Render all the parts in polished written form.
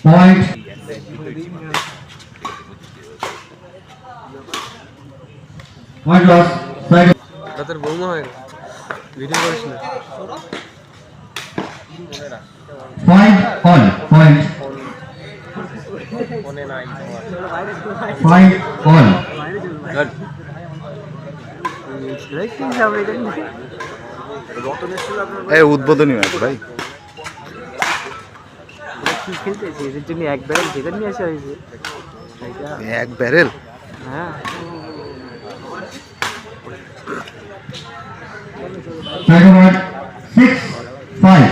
Point. Point loss. Side. তোর বৌমা হয় ভিডিও করিস না। Point all. Point. Point all. এই উদ্বোধনী ম্যাচ ভাই। কি খেলতেছি এদের জন্য এক ব্যারেল ভেতর নিয়ে আসা হয়েছে। এক ব্যারেল? হ্যাঁ Side over. 6-5.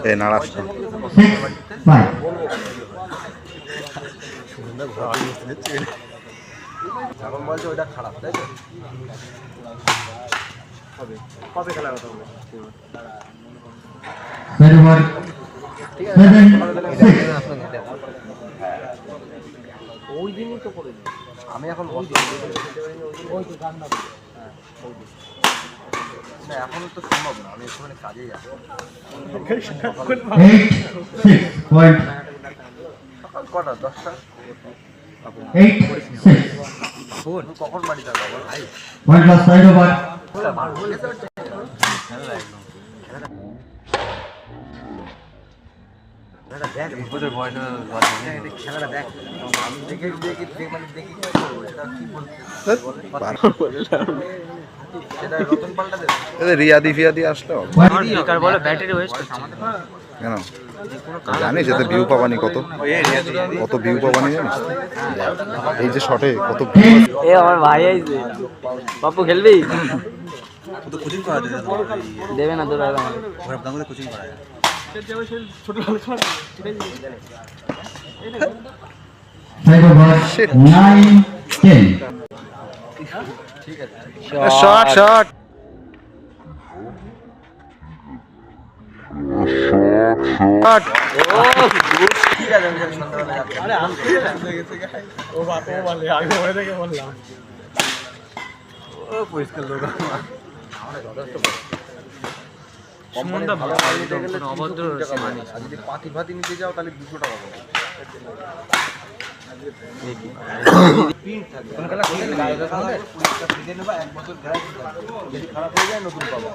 এই নারাজ 6-5. এখন বলছে ওইটা খারাপ, তাই তো? কবে খেলার কথা বলে? Side over. 7-6. ওই দিনই তো করে আমি এখন না, এখনো তো সম্ভব না, আমি একটুখানি কাজেই যাবো। 8-6. Point. সকাল কটা? 10টা? 8-6. কখন বাড়ি যাবো ভাই? Point loss. Side over. খেলাটা দেখ, আমি দেখে মানে দেখি কি করবো, সেটা কি বলতে সেটা রতন পাল্টা দেবে। রিয়াদি ফিয়াদি আসলো বলে ব্যাটারি ওয়েস্ট কেন জানিস? এতে ভিউ পাবানি কত কত ভিউ পাবানি জানিস? এই যে শটে কত view। এ আমার ভাই আইছে। বাপু খেলবি? তো কোচিং করা দেবে না তোর আর আমার। ওরা আপনাদের কোচিং করা যায়। Side over. 9-10. Shot shot shot ঠিক আছে, আমি সন্ধ্যাবেলা যাচ্ছি। আরে আমি ও বাপু বলে আমি ওই থেকে বললাম ও পরিষ্কার লোক আমরা যথেষ্ট সম্বন্ধ ভালো নিতে গেলে অভদ্র মানে যদি পাতি ফাতি নিতে যাও তাহলে 200 টাকা পড়বে। প্রিন্ট থাকবে কোন খেলা খেলে গায়ে দাও, পরিষ্কার ফ্রিজে নেবা, 1 বছর গ্যারান্টি থাকবে, যদি খারাপ হয়ে যায় নতুন পাবো।